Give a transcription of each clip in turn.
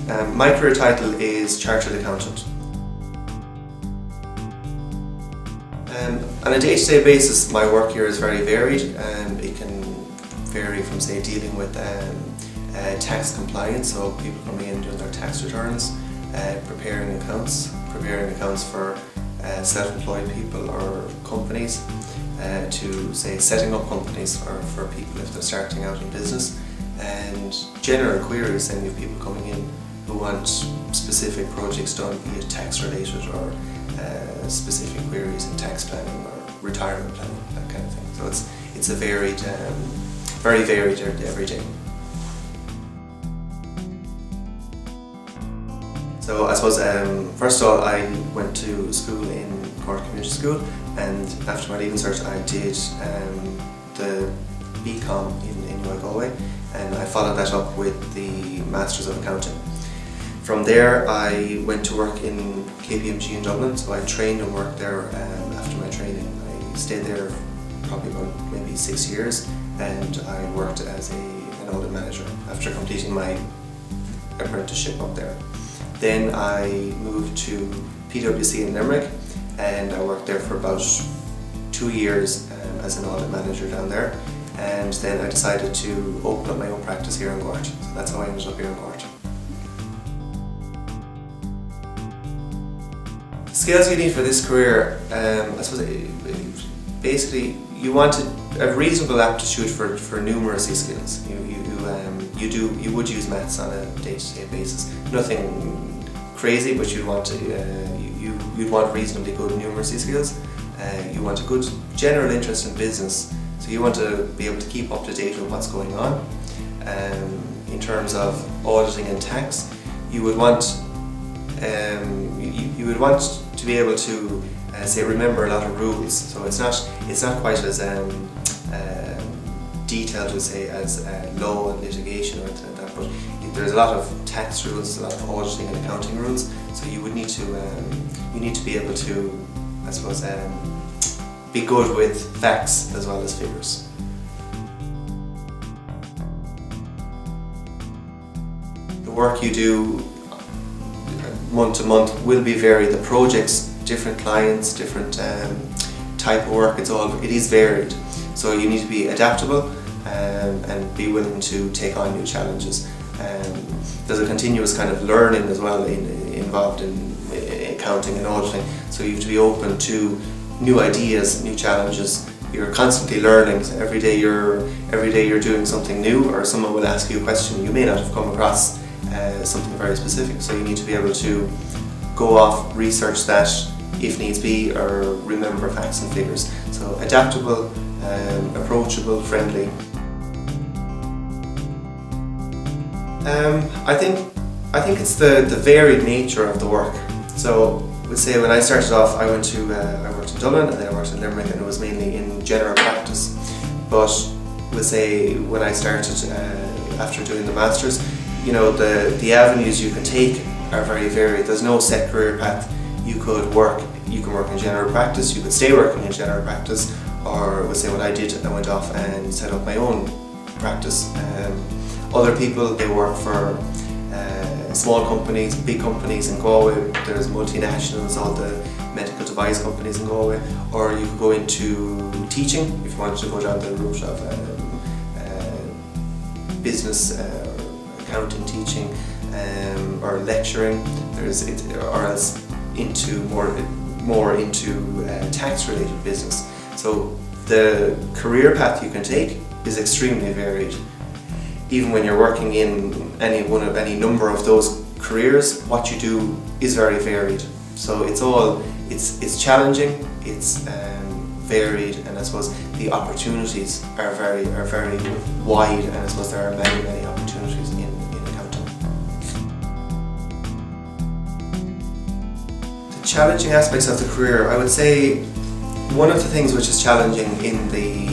My career title is Chartered Accountant. On a day-to-day basis, my work here is very varied. It can vary from, say, dealing with tax compliance, so people coming in doing their tax returns, preparing accounts for self-employed people or companies, to, say, setting up companies for people if they're starting out in business, and general queries. Then you have people coming in who want specific projects done, be it tax related or specific queries in tax planning or retirement planning, that kind of thing. So it's a varied, very varied every day. So I suppose first of all, I went to school in Cork Community School, and after my Leaving Cert I did the BCom in UI Galway, and I followed that up with the Masters of Accounting. From there I went to work in KPMG in Dublin, so I trained and worked there after my training. I stayed there probably about maybe 6 years, and I worked as an audit manager after completing my apprenticeship up there. Then I moved to PwC in Limerick, and I worked there for about 2 years as an audit manager down there, and then I decided to open up my own practice here in Gort. So that's how I ended up here in Gort. The skills you need for this career, I suppose, basically you want a reasonable aptitude for numeracy skills. You would use maths on a day-to-day basis. Nothing crazy, but you'd want reasonably good numeracy skills. You want a good general interest in business, so you want to be able to keep up to date with what's going on. In terms of auditing and tax, you would want to be able to say remember a lot of rules. So it's not quite as detailed, to say, as law and litigation or anything like that, but there's a lot of tax rules, a lot of auditing and accounting rules, so you would need to be able to, I suppose, be good with facts as well as figures. The work you do month to month will be varied. The projects, different clients, different type of work, it is varied. So you need to be adaptable and be willing to take on new challenges. There's a continuous kind of learning as well involved in accounting and auditing, so you have to be open to new ideas, new challenges. You're constantly learning. So every day you're doing something new, or someone will ask you a question you may not have come across something very specific. So you need to be able to go off, research that if needs be, or remember facts and figures. So adaptable, approachable, friendly. I think it's the varied nature of the work. So we'll say when I started off, I worked in Dublin, and then I worked in Limerick, and it was mainly in general practice. But we'll say when I started after doing the Masters, the avenues you can take are very varied. There's no set career path. You can work in general practice, you could stay working in general practice, or we'll say what I did, I went off and set up my own practice. Other people, they work for small companies, big companies in Galway. There's multinationals, all the medical device companies in Galway. Or you could go into teaching if you wanted to go down the route of business, accounting teaching, or lecturing. Or else into more into tax-related business. So the career path you can take is extremely varied. Even when you're working in any number of those careers, what you do is very varied. So it's challenging, it's varied, and I suppose the opportunities are very wide, and I suppose there are many opportunities in accounting. The challenging aspects of the career, I would say one of the things which is challenging in the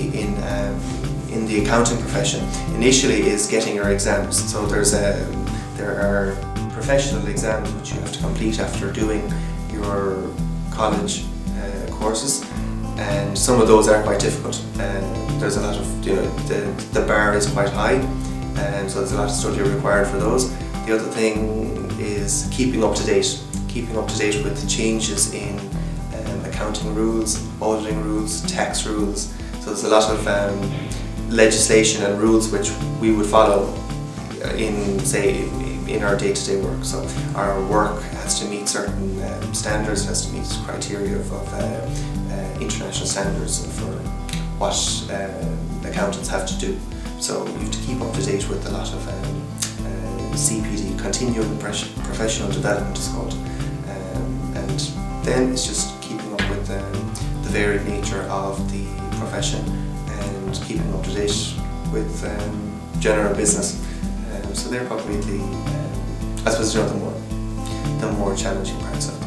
accounting profession initially is getting your exams. So there are professional exams which you have to complete after doing your college courses, and some of those are quite difficult. There's a lot of, the bar is quite high, and so there's a lot of study required for those. The other thing is keeping up to date with the changes in accounting rules, auditing rules, tax rules. So there's a lot of legislation and rules which we would follow in our day-to-day work. So our work has to meet certain standards, has to meet criteria of international standards for what accountants have to do. So you have to keep up to date with a lot of CPD, continuing professional development is called, and then it's just keeping up with the varied nature of the profession and keeping up to date with general business. So they're probably the, I suppose, the more challenging parts of the